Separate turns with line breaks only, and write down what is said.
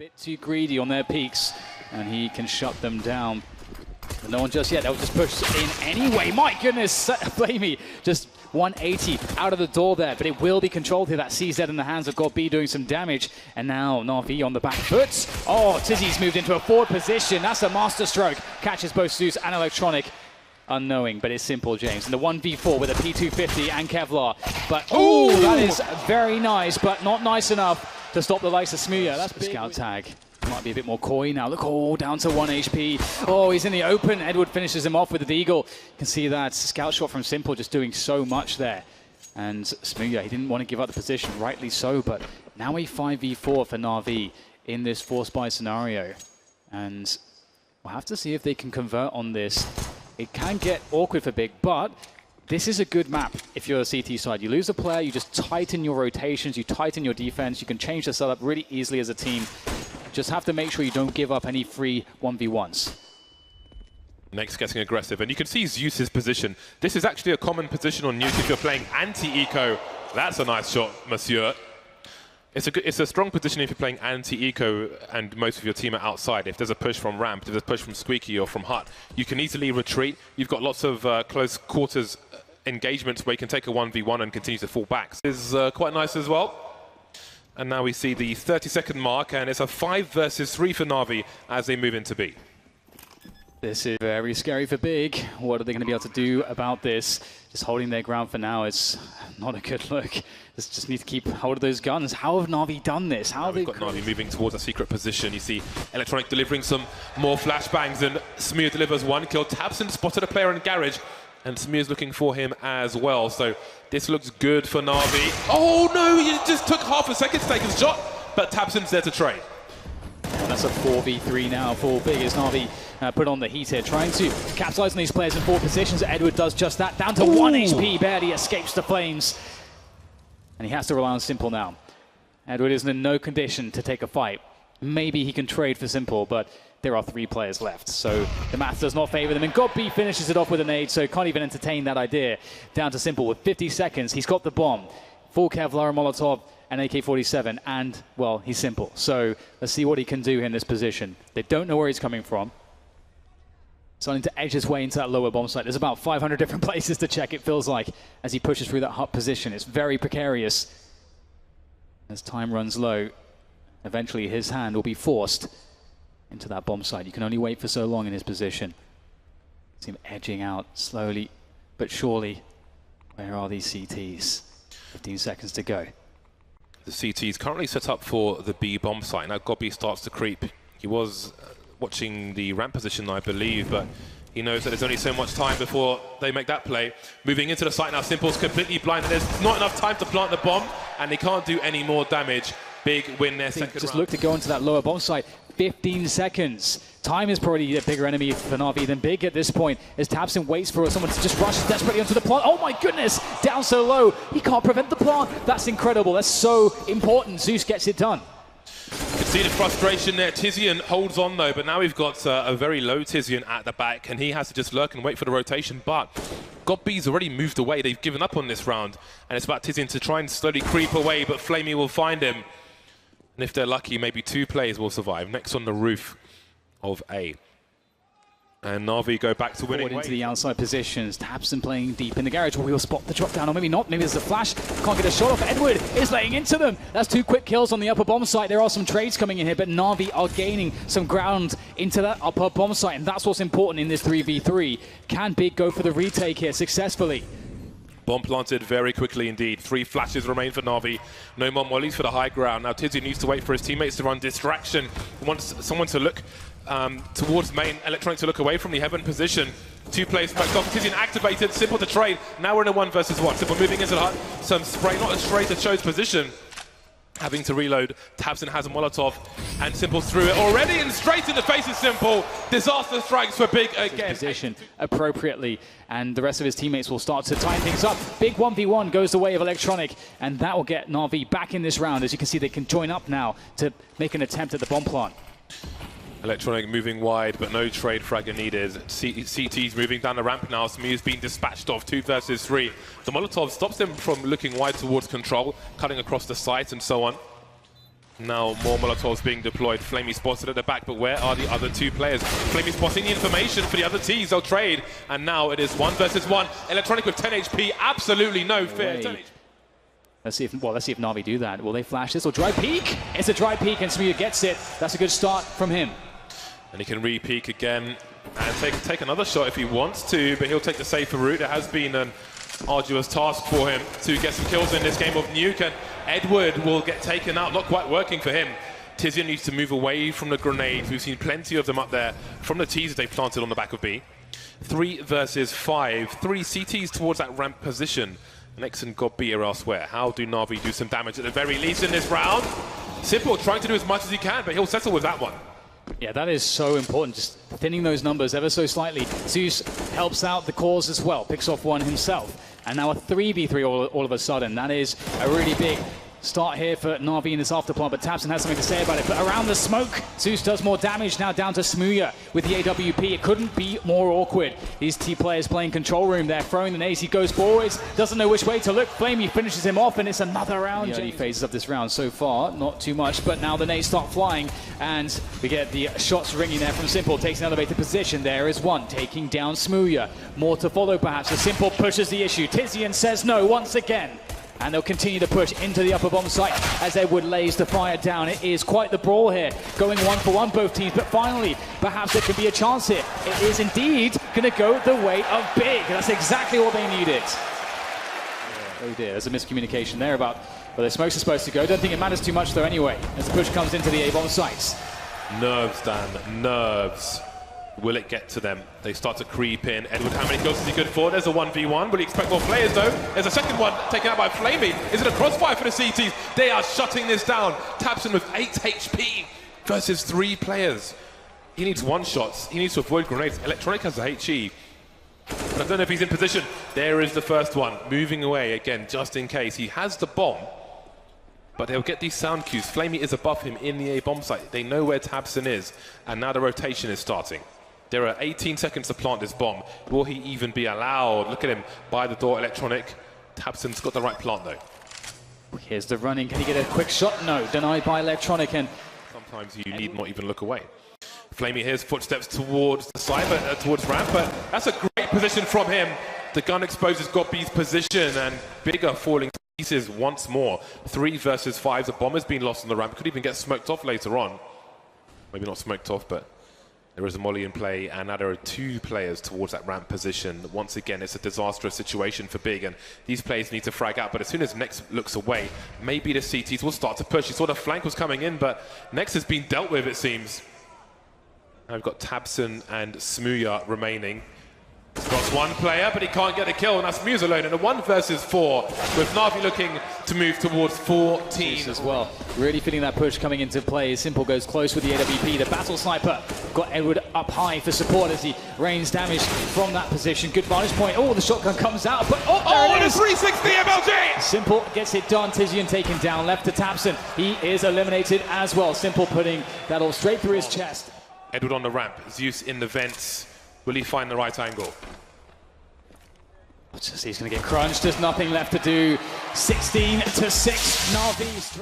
bit too greedy on their peaks, and he can shut them down. But no one just yet. They'll just push in anyway. My goodness, Flamey just 180 out of the door there, but it will be controlled here. That CZ in the hands of God B doing some damage, and now NaVi on the back foot. Oh, Tizzy's moved into a forward position. That's a master stroke. Catches both Zeus and Electronic. Unknowing, but it's simple, James. And the 1v4 with a P250 and Kevlar. But, oh, that is very nice, but not nice enough to stop the likes of Smooya. That's big. Scout tag. Might be a bit more coy now. Look, oh, down to 1 HP. Oh, he's in the open. Edward finishes him off with the Deagle. You can see that scout shot from Simple just doing so much there. And Smooya, he didn't want to give up the position, rightly so, but now a 5v4 for NaVi in this force buy scenario. And we'll have to see if they can convert on this. It can get awkward for Big, but this is a good map if you're a CT side. You lose a player, you just tighten your rotations, you tighten your defense, you can change the setup really easily as a team. Just have to make sure you don't give up any free 1v1s.
Next getting aggressive, and you can see Zeus's position. This is actually a common position on Nuke if you're playing anti-eco. That's a nice shot, monsieur. It's a strong position if you're playing anti-eco and most of your team are outside. If there's a push from Ramp, if there's a push from Squeaky or from Hut, you can easily retreat. You've got lots of close quarters engagements where you can take a 1v1 and continue to fall back. This is quite nice as well. And now we see the 30-second mark, and it's a 5 versus 3 for NaVi as they move into B.
This is very scary for Big. What are they going to be able to do about this? Just holding their ground for now is not a good look. Just need to keep hold of those guns. How have NaVi done this? How have they
got NaVi moving towards a secret position? You see Electronic delivering some more flashbangs, and Smooya delivers 1 kill. tabseN spotted a player in garage, and Smooya's looking for him as well. So this looks good for NaVi. Oh no, he just took half a second to take his shot, but tabseN's there to trade.
And that's a 4v3 now for Big as NaVi put on the heat here, trying to capitalize on these players in 4 positions. Edward does just that, down to 1 HP, barely escapes the flames. And he has to rely on Simple now. Edward isn't in no condition to take a fight. Maybe he can trade for Simple, but there are 3 players left. So the math does not favor them. And God B finishes it off with a nade, so can't even entertain that idea. Down to Simple with 50 seconds. He's got the bomb. Full Kevlar and Molotov and AK-47, and, well, he's Simple. So let's see what he can do in this position. They don't know where he's coming from. Starting to edge his way into that lower bomb site. There's about 500 different places to check, it feels like, as he pushes through that hut position. It's very precarious. As time runs low, eventually his hand will be forced into that bomb site. You can only wait for so long in his position. See him edging out slowly but surely. Where are these CTs? 15 seconds to go.
The CT is currently set up for the B bomb site. Now Gobby starts to creep. He was watching the ramp position, I believe, but he knows that there's only so much time before they make that play. Moving into the site now, Simple's completely blind. There's not enough time to plant the bomb, and they can't do any more damage. Big win their second round.
Just look to go into that lower bomb site. 15 seconds. Time is probably a bigger enemy for NaVi than Big at this point, as tabseN waits for someone to just rush desperately onto the plant. Oh my goodness, down so low. He can't prevent the plant. That's incredible. That's so important. Zeus gets it done.
You can see the frustration there. Tizian holds on though, but now we've got a very low Tizian at the back, and he has to just lurk and wait for the rotation. But GodB's already moved away. They've given up on this round, and it's about Tizian to try and slowly creep away, but Flamey will find him. And if they're lucky, maybe 2 players will survive. Next on the roof of A. And NaVi go back to winning.
Into the outside positions. tabseN playing deep in the garage. Well, he'll spot the drop down, or maybe not. Maybe there's a flash. Can't get a shot off. Edward is laying into them. That's 2 quick kills on the upper bomb site. There are some trades coming in here, but NaVi are gaining some ground into that upper bomb site, and that's what's important in this 3v3. Can Big go for the retake here successfully?
Bomb planted very quickly indeed. 3 flashes remain for NaVi. No more mollies for the high ground. Now Tizian needs to wait for his teammates to run distraction. He wants someone to look towards main. Electronic to look away from the heaven position. 2 players back off. Tizian activated. Simple to trade. Now we're in a 1 versus 1. Simple moving into the hut. Some spray, not a spray to Cho's position. Having to reload. tabseN has a Molotov, and Simple threw it already, and straight in the face of Simple. Disaster strikes for Big again.
Position appropriately, and the rest of his teammates will start to tighten things up. Big 1v1 goes the way of Electronic, and that will get NaVi back in this round. As you can see, they can join up now to make an attempt at the bomb plant.
Electronic moving wide, but no trade fragger needed. CT's moving down the ramp now. Smooya's being dispatched off 2 versus 3. The Molotov stops them from looking wide towards control, cutting across the site and so on. Now more Molotovs being deployed. Flamey spotted at the back, but where are the other two players? Flamey spotting the information for the other teams. They'll trade, and now it is 1 versus 1. Electronic with 10 HP, absolutely no fear.
Let's see if NaVi do that. Will they flash this or dry peek? It's a dry peek, and Smooya gets it. That's a good start from him.
And he can re-peek again and take another shot if he wants to, but he'll take the safer route. It has been an arduous task for him to get some kills in this game of Nuke, and Edward will get taken out, not quite working for him. Tizian needs to move away from the grenades. We've seen plenty of them up there from the teasers they planted on the back of B. 3 versus 5, 3 CTs towards that ramp position. Nex and God B are elsewhere. How do NaVi do some damage at the very least in this round? Simple trying to do as much as he can, but he'll settle with that one.
Yeah, that is so important, just thinning those numbers ever so slightly. Zeus helps out the cause as well, picks off one himself. And now a 3v3 all of a sudden. That is a really big start here for NaVi in this afterplant, but tabseN has something to say about it. But around the smoke, Zeus does more damage now down to Smooya with the AWP. It couldn't be more awkward. These T players playing control room there, throwing the nades. He goes forwards, doesn't know which way to look. Flamey finishes him off, and it's another round. The early phases of this round so far, not too much, but now the nades start flying, and we get the shots ringing there from Simple. Takes an elevated position. There is one, taking down Smooya. More to follow perhaps, as Simple pushes the issue. Tizian says no once again. And they'll continue to push into the upper bomb site as Edward lays the fire down. It is quite the brawl here, going 1-for-1 both teams, but finally, perhaps there could be a chance here. It is indeed going to go the way of Big. That's exactly what they needed. Oh dear, there's a miscommunication there about where the smokes are supposed to go. Don't think it matters too much though anyway, as the push comes into the A-bomb sites.
Nerves, Dan, nerves. Will it get to them? They start to creep in. Edward, how many kills is he good for? There's a 1v1. Will he expect more players, though? There's a second one taken out by Flamey. Is it a crossfire for the CTs? They are shutting this down. tabseN with 8 HP versus 3 players. He needs one-shots. He needs to avoid grenades. Electronic has a HE. But I don't know if he's in position. There is the first one. Moving away again, just in case. He has the bomb. But they'll get these sound cues. Flamey is above him in the A-bomb site. They know where tabseN is. And now the rotation is starting. There are 18 seconds to plant this bomb. Will he even be allowed? Look at him by the door, Electronic. tabseN's got the right plant, though.
Here's the running. Can he get a quick shot? No. Denied by Electronic. And
sometimes you need not even look away. Flamey hears footsteps towards the side, towards ramp, but that's a great position from him. The gun exposes God B's position, and Bigger falling to pieces once more. 3 versus 5. The bomb has been lost on the ramp. Could even get smoked off later on. Maybe not smoked off, but there is a molly in play, and now there are 2 players towards that ramp position. Once again, it's a disastrous situation for Big, and these players need to frag out. But as soon as Nex looks away, maybe the CTs will start to push. You saw the flank was coming in, but Nex has been dealt with, it seems. Now we've got tabseN and Smooya remaining. He's got one player, but he can't get a kill, and that's Smooya's alone in a 1 versus 4, with NaVi looking to move towards 14
as well. Really feeling that push coming into play. Simple goes close with the AWP. The battle sniper got Edward up high for support as he rains damage from that position. Good vantage point. Oh, the shotgun comes out, but
there it is! 360 MLG!
Simple gets it done. Tizian taken down, left to tabseN. He is eliminated as well. Simple putting that all straight through his chest.
Edward on the ramp, Zeus in the vents. Will he find the right angle?
He's going to get crunched. There's nothing left to do. 16-6, NaVi.